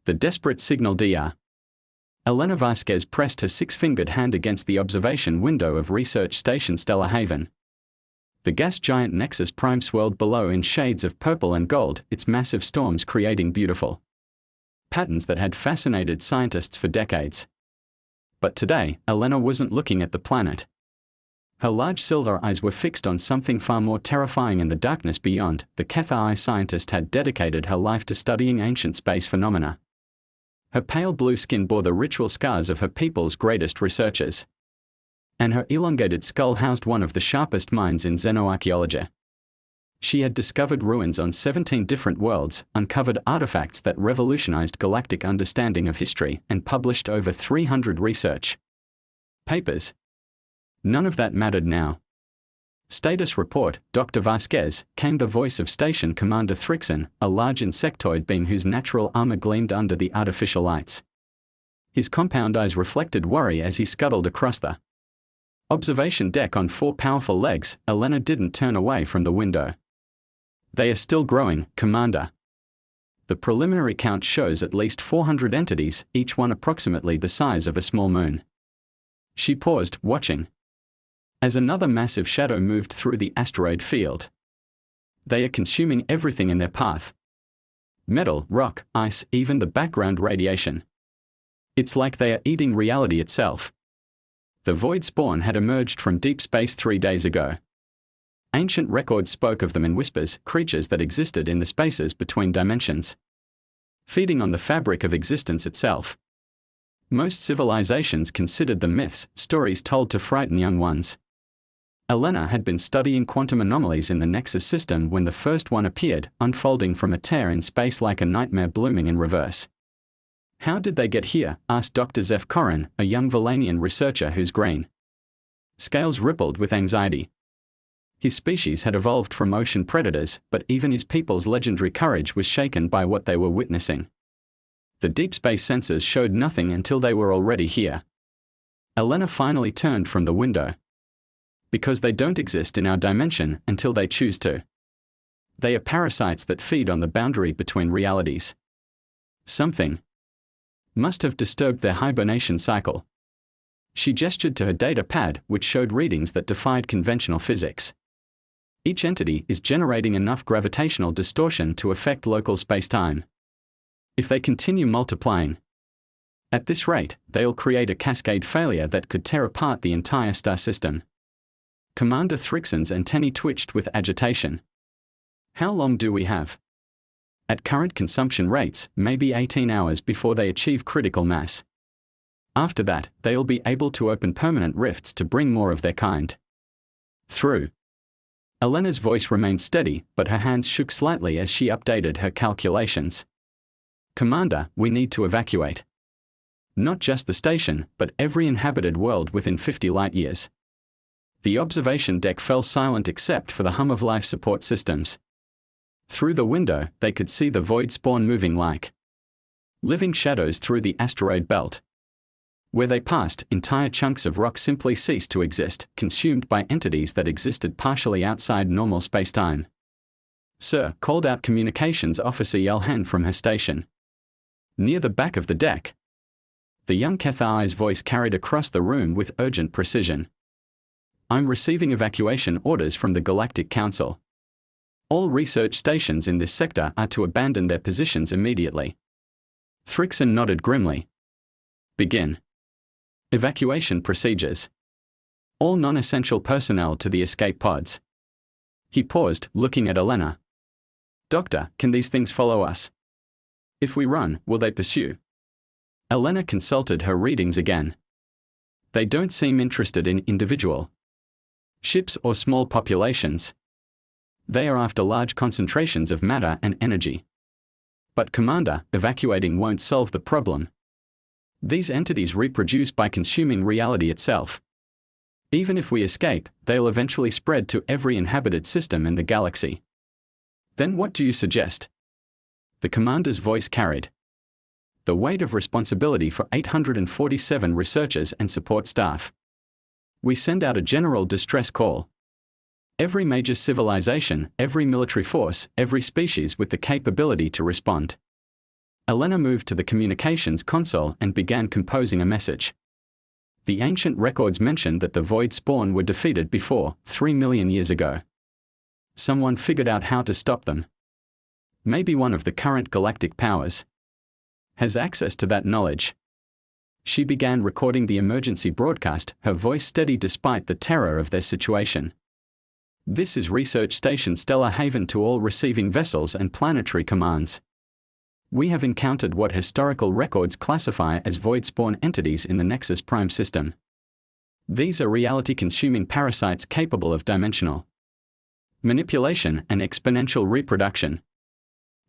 The desperate signal Dr. Elena Vasquez pressed her six-fingered hand against the observation window of Research Station Stellar Haven. The gas giant Nexus Prime swirled below in shades of purple and gold, its massive storms creating beautiful patterns that had fascinated scientists for decades. But today, Elena wasn't looking at the planet. Her large silver eyes were fixed on something far more terrifying in the darkness beyond. The HFY scientist had dedicated her life to studying ancient space phenomena. Her pale blue skin bore the ritual scars of her people's greatest researchers, and her elongated skull housed one of the sharpest minds in xenoarchaeology. She had discovered ruins on 17 different worlds, uncovered artifacts that revolutionized galactic understanding of history, and published over 300 research papers. None of that mattered now. Status report, Dr. Vasquez, came the voice of Station Commander Thrixon, a large insectoid being whose natural armor gleamed under the artificial lights. His compound eyes reflected worry as he scuttled across the observation deck on four powerful legs. Elena didn't turn away from the window. They are still growing, Commander. The preliminary count shows at least 400 entities, each one approximately the size of a small moon. She paused, watching as another massive shadow moved through the asteroid field. They are consuming everything in their path. Metal, rock, ice, even the background radiation. It's like they are eating reality itself. The void spawn had emerged from deep space 3 days ago. Ancient records spoke of them in whispers, creatures that existed in the spaces between dimensions, feeding on the fabric of existence itself. Most civilizations considered them myths, stories told to frighten young ones. Elena had been studying quantum anomalies in the Nexus system when the first one appeared, unfolding from a tear in space like a nightmare blooming in reverse. How did they get here? Asked Dr. Zeph Corrin, a young Valanian researcher whose green scales rippled with anxiety. His species had evolved from ocean predators, but even his people's legendary courage was shaken by what they were witnessing. The deep space sensors showed nothing until they were already here. Elena finally turned from the window. Because they don't exist in our dimension until they choose to. They are parasites that feed on the boundary between realities. Something must have disturbed their hibernation cycle. She gestured to her data pad, which showed readings that defied conventional physics. Each entity is generating enough gravitational distortion to affect local space-time. If they continue multiplying at this rate, they'll create a cascade failure that could tear apart the entire star system. Commander Thrixon's antennae twitched with agitation. How long do we have? At current consumption rates, maybe 18 hours before they achieve critical mass. After that, they'll be able to open permanent rifts to bring more of their kind through. Elena's voice remained steady, but her hands shook slightly as she updated her calculations. Commander, we need to evacuate. Not just the station, but every inhabited world within 50 light-years. The observation deck fell silent except for the hum of life support systems. Through the window, they could see the void spawn moving like living shadows through the asteroid belt. Where they passed, entire chunks of rock simply ceased to exist, consumed by entities that existed partially outside normal spacetime. Sir, called out communications officer Yelhan from her station. Near the back of the deck. The young Cathai's voice carried across the room with urgent precision. I'm receiving evacuation orders from the Galactic Council. All research stations in this sector are to abandon their positions immediately. Thrixon nodded grimly. Begin evacuation procedures. All non-essential personnel to the escape pods. He paused, looking at Elena. Doctor, can these things follow us? If we run, will they pursue? Elena consulted her readings again. They don't seem interested in individual ships or small populations. They are after large concentrations of matter and energy. But Commander, evacuating won't solve the problem. These entities reproduce by consuming reality itself. Even if we escape, they'll eventually spread to every inhabited system in the galaxy. Then what do you suggest? The Commander's voice carried the weight of responsibility for 847 researchers and support staff. We send out a general distress call. Every major civilization, every military force, every species with the capability to respond. Elena moved to the communications console and began composing a message. The ancient records mentioned that the Void Spawn were defeated before, 3 million years ago. Someone figured out how to stop them. Maybe one of the current galactic powers has access to that knowledge. She began recording the emergency broadcast, her voice steady despite the terror of their situation. This is Research Station Stellar Haven to all receiving vessels and planetary commands. We have encountered what historical records classify as void spawn entities in the Nexus Prime system. These are reality-consuming parasites capable of dimensional manipulation and exponential reproduction.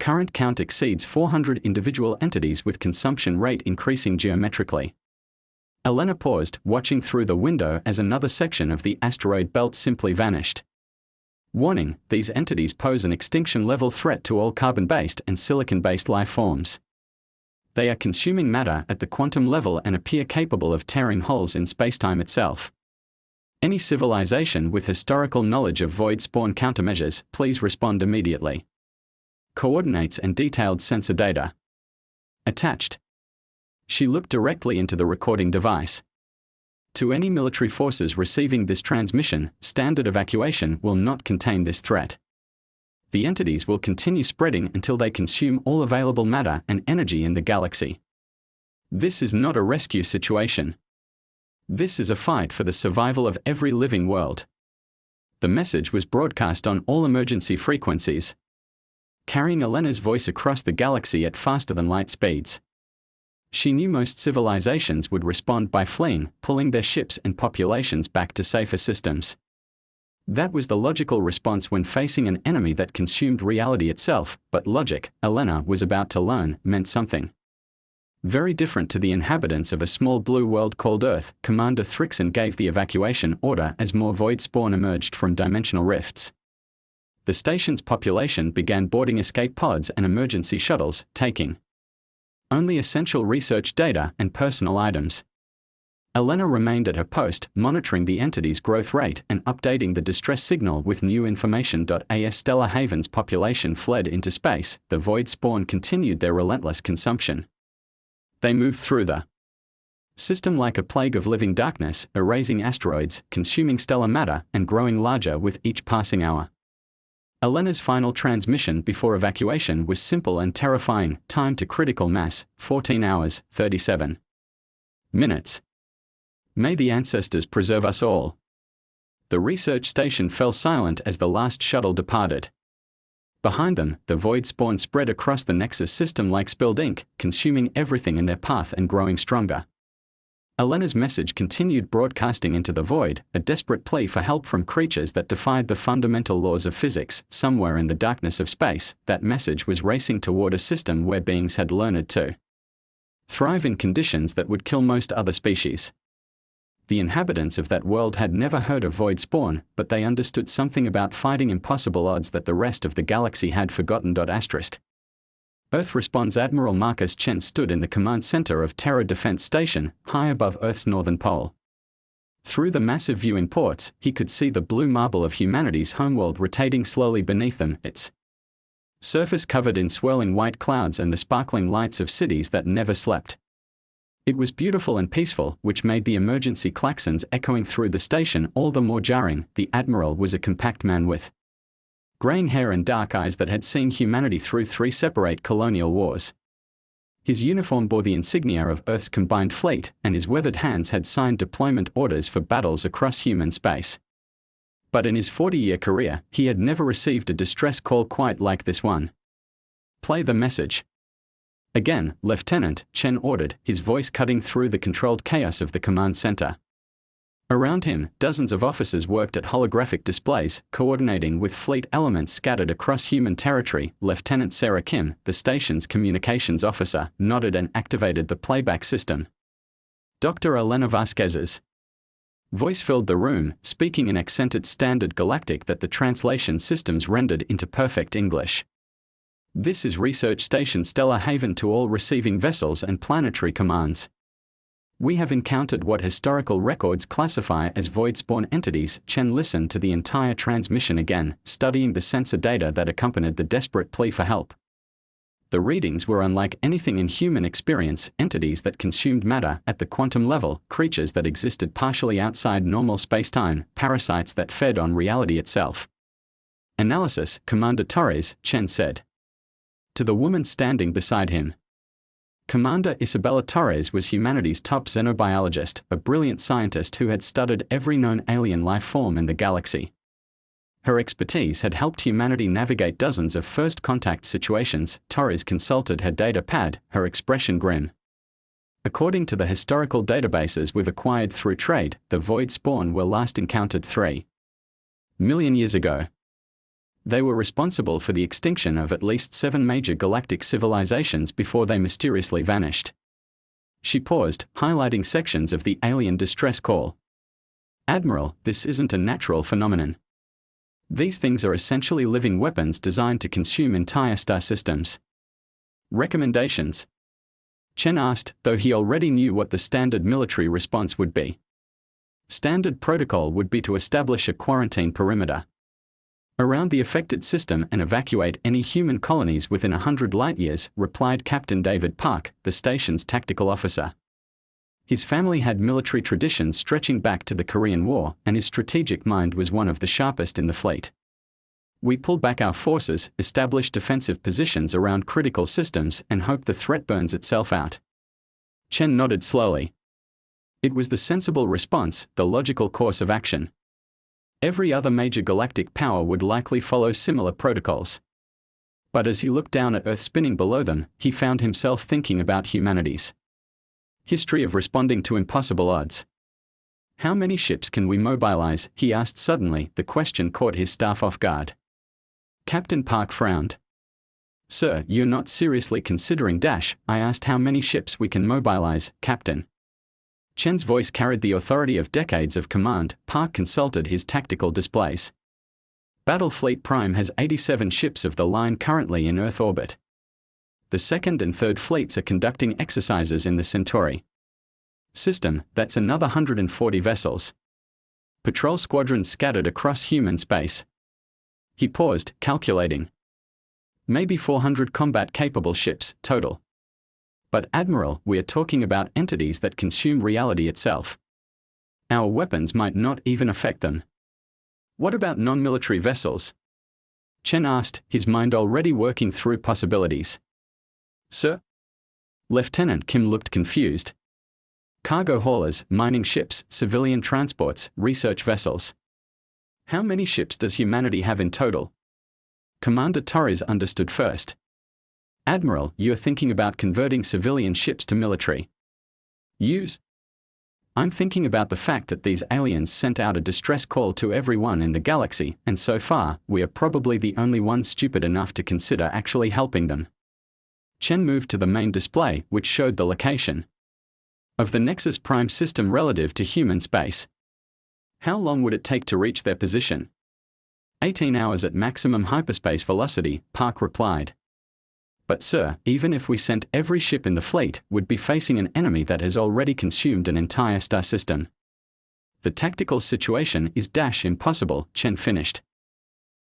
Current count exceeds 400 individual entities with consumption rate increasing geometrically. Elena paused, watching through the window as another section of the asteroid belt simply vanished. Warning, these entities pose an extinction-level threat to all carbon-based and silicon-based life forms. They are consuming matter at the quantum level and appear capable of tearing holes in spacetime itself. Any civilization with historical knowledge of void spawn countermeasures, please respond immediately. Coordinates and detailed sensor data attached. She looked directly into the recording device. To any military forces receiving this transmission, standard evacuation will not contain this threat. The entities will continue spreading until they consume all available matter and energy in the galaxy. This is not a rescue situation. This is a fight for the survival of every living world. The message was broadcast on all emergency frequencies, carrying Elena's voice across the galaxy at faster-than-light speeds. She knew most civilizations would respond by fleeing, pulling their ships and populations back to safer systems. That was the logical response when facing an enemy that consumed reality itself, but logic, Elena was about to learn, meant something very different to the inhabitants of a small blue world called Earth. Commander Thrixon gave the evacuation order as more void spawn emerged from dimensional rifts. The station's population began boarding escape pods and emergency shuttles, taking only essential research data and personal items. Elena remained at her post, monitoring the entity's growth rate and updating the distress signal with new information. As Stellar Haven's population fled into space, the void spawn continued their relentless consumption. They moved through the system like a plague of living darkness, erasing asteroids, consuming stellar matter, and growing larger with each passing hour. Elena's final transmission before evacuation was simple and terrifying: time to critical mass, 14 hours, 37 minutes. May the ancestors preserve us all. The research station fell silent as the last shuttle departed. Behind them, the void spawn spread across the Nexus system like spilled ink, consuming everything in their path and growing stronger. Elena's message continued broadcasting into the void, a desperate plea for help from creatures that defied the fundamental laws of physics. Somewhere in the darkness of space, that message was racing toward a system where beings had learned to thrive in conditions that would kill most other species. The inhabitants of that world had never heard of void spawn, but they understood something about fighting impossible odds that the rest of the galaxy had forgotten. Earth Response Admiral Marcus Chen stood in the command center of Terra Defense Station, high above Earth's northern pole. Through the massive viewing ports, he could see the blue marble of humanity's homeworld rotating slowly beneath them, its surface covered in swirling white clouds and the sparkling lights of cities that never slept. It was beautiful and peaceful, which made the emergency klaxons echoing through the station all the more jarring. The Admiral was a compact man with graying hair and dark eyes that had seen humanity through 3 separate colonial wars. His uniform bore the insignia of Earth's combined fleet, and his weathered hands had signed deployment orders for battles across human space. But in his 40-year career, he had never received a distress call quite like this one. "Play the message." "Again, Lieutenant," Chen ordered, his voice cutting through the controlled chaos of the command center. Around him, dozens of officers worked at holographic displays, coordinating with fleet elements scattered across human territory. Lieutenant Sarah Kim, the station's communications officer, nodded and activated the playback system. Dr. Elena Vasquez's voice filled the room, speaking in accented Standard Galactic that the translation systems rendered into perfect English. "This is Research Station Stellar Haven to all receiving vessels and planetary commands. We have encountered what historical records classify as void spawn entities." Chen listened to the entire transmission again, studying the sensor data that accompanied the desperate plea for help. The readings were unlike anything in human experience, entities that consumed matter at the quantum level, creatures that existed partially outside normal space-time, parasites that fed on reality itself. Analysis, Commander Torres, Chen said. To the woman standing beside him. Commander Isabella Torres was humanity's top xenobiologist, a brilliant scientist who had studied every known alien life form in the galaxy. Her expertise had helped humanity navigate dozens of first-contact situations. Torres consulted her data pad, her expression grim. According to the historical databases we've acquired through trade, the void spawn were last encountered 3 million years ago. They were responsible for the extinction of at least 7 major galactic civilizations before they mysteriously vanished. She paused, highlighting sections of the alien distress call. Admiral, this isn't a natural phenomenon. These things are essentially living weapons designed to consume entire star systems. Recommendations? Chen asked, though he already knew what the standard military response would be. Standard protocol would be to establish a quarantine perimeter around the affected system and evacuate any human colonies within 100 light-years, replied Captain David Park, the station's tactical officer. His family had military traditions stretching back to the Korean War, and his strategic mind was one of the sharpest in the fleet. We pulled back our forces, established defensive positions around critical systems, and hoped the threat burns itself out. Chen nodded slowly. It was the sensible response, the logical course of action. Every other major galactic power would likely follow similar protocols. But as he looked down at Earth spinning below them, he found himself thinking about humanity's history of responding to impossible odds. How many ships can we mobilize? He asked suddenly. The question caught his staff off guard. Captain Park frowned. Sir, you're not seriously considering dash. I asked how many ships we can mobilize, Captain. Chen's voice carried the authority of decades of command. Park consulted his tactical displays. Battle Fleet Prime has 87 ships of the line currently in Earth orbit. The second and third fleets are conducting exercises in the Centauri system. That's another 140 vessels. Patrol squadrons scattered across human space. He paused, calculating. Maybe 400 combat-capable ships, total. But Admiral, we are talking about entities that consume reality itself. Our weapons might not even affect them. What about non-military vessels? Chen asked, his mind already working through possibilities. Sir? Lieutenant Kim looked confused. Cargo haulers, mining ships, civilian transports, research vessels. How many ships does humanity have in total? Commander Torres understood first. Admiral, you're thinking about converting civilian ships to military use? I'm thinking about the fact that these aliens sent out a distress call to everyone in the galaxy, and so far, we are probably the only ones stupid enough to consider actually helping them. Chen moved to the main display, which showed the location of the Nexus Prime system relative to human space. How long would it take to reach their position? 18 hours at maximum hyperspace velocity, Park replied. But sir, even if we sent every ship in the fleet, we'd be facing an enemy that has already consumed an entire star system. The tactical situation is impossible, Chen finished.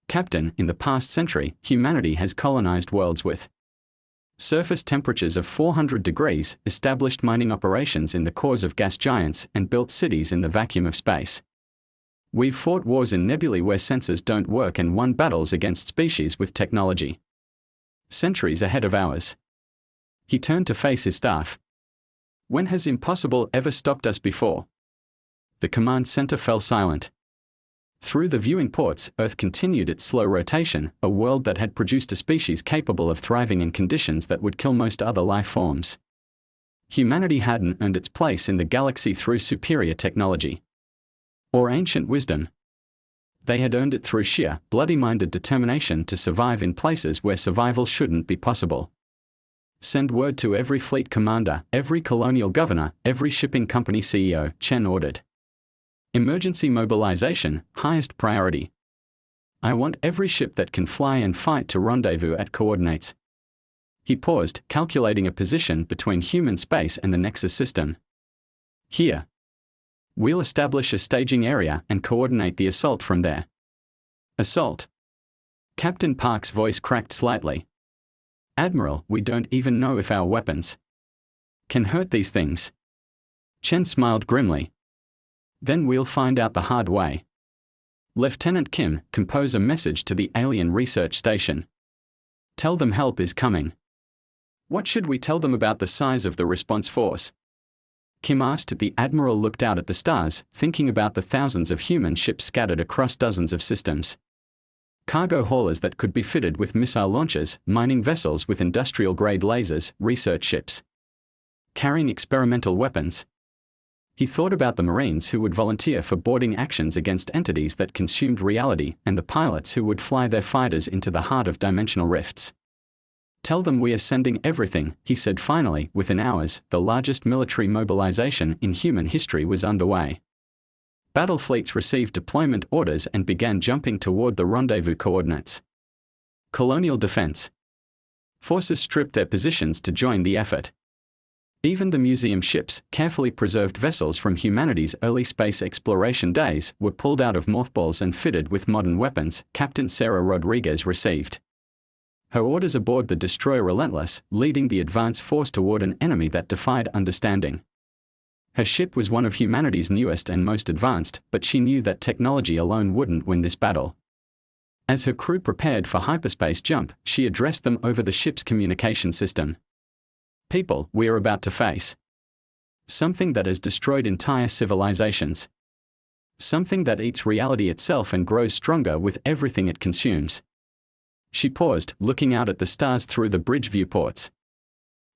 Captain, in the past century, humanity has colonized worlds with surface temperatures of 400 degrees, established mining operations in the cores of gas giants, and built cities in the vacuum of space. We've fought wars in nebulae where sensors don't work and won battles against species with technology centuries ahead of ours. He turned to face his staff. When has impossible ever stopped us before? The command center fell silent. Through the viewing ports, Earth continued its slow rotation, a world that had produced a species capable of thriving in conditions that would kill most other life forms. Humanity hadn't earned its place in the galaxy through superior technology or ancient wisdom. They had earned it through sheer, bloody-minded determination to survive in places where survival shouldn't be possible. Send word to every fleet commander, every colonial governor, every shipping company CEO, Chen ordered. Emergency mobilization, highest priority. I want every ship that can fly and fight to rendezvous at coordinates. He paused, calculating a position between human space and the Nexus system. Here. We'll establish a staging area and coordinate the assault from there. Assault. Captain Park's voice cracked slightly. Admiral, we don't even know if our weapons can hurt these things. Chen smiled grimly. Then we'll find out the hard way. Lieutenant Kim, compose a message to the alien research station. Tell them help is coming. What should we tell them about the size of the response force? Kim asked. The Admiral looked out at the stars, thinking about the thousands of human ships scattered across dozens of systems. Cargo haulers that could be fitted with missile launchers, mining vessels with industrial-grade lasers, research ships carrying experimental weapons. He thought about the Marines who would volunteer for boarding actions against entities that consumed reality, and the pilots who would fly their fighters into the heart of dimensional rifts. Tell them we are sending everything, he said finally. Within hours, the largest military mobilization in human history was underway. Battle fleets received deployment orders and began jumping toward the rendezvous coordinates. Colonial defense forces stripped their positions to join the effort. Even the museum ships, carefully preserved vessels from humanity's early space exploration days, were pulled out of mothballs and fitted with modern weapons. Captain Sarah Rodriguez received her orders aboard the destroyer Relentless, leading the advance force toward an enemy that defied understanding. Her ship was one of humanity's newest and most advanced, but she knew that technology alone wouldn't win this battle. As her crew prepared for hyperspace jump, she addressed them over the ship's communication system. People, we are about to face something that has destroyed entire civilizations. Something that eats reality itself and grows stronger with everything it consumes. She paused, looking out at the stars through the bridge viewports.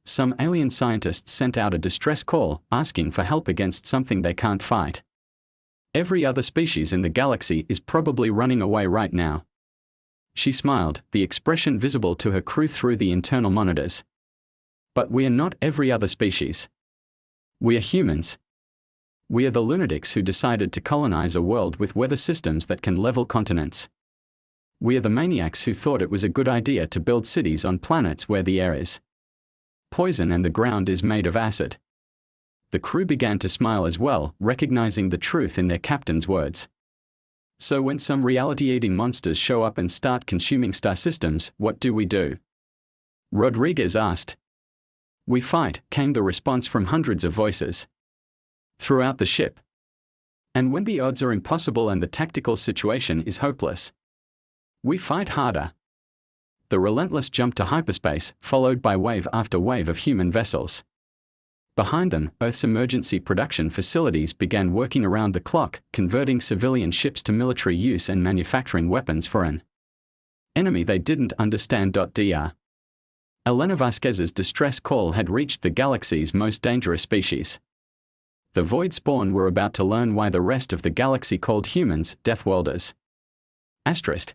Some alien scientists sent out a distress call, asking for help against something they can't fight. Every other species in the galaxy is probably running away right now. She smiled, the expression visible to her crew through the internal monitors. But we are not every other species. We are humans. We are the lunatics who decided to colonize a world with weather systems that can level continents. We are the maniacs who thought it was a good idea to build cities on planets where the air is poison and the ground is made of acid. The crew began to smile as well, recognizing the truth in their captain's words. So when some reality-eating monsters show up and start consuming star systems, what do we do? Rodriguez asked. We fight, came the response from hundreds of voices throughout the ship. And when the odds are impossible and the tactical situation is hopeless, we fight harder. The Relentless jumped to hyperspace, followed by wave after wave of human vessels. Behind them, Earth's emergency production facilities began working around the clock, converting civilian ships to military use and manufacturing weapons for an enemy they didn't understand. Dr. Elena Vasquez's distress call had reached the galaxy's most dangerous species. The Void Spawn were about to learn why the rest of the galaxy called humans Deathworlders. Asterisk.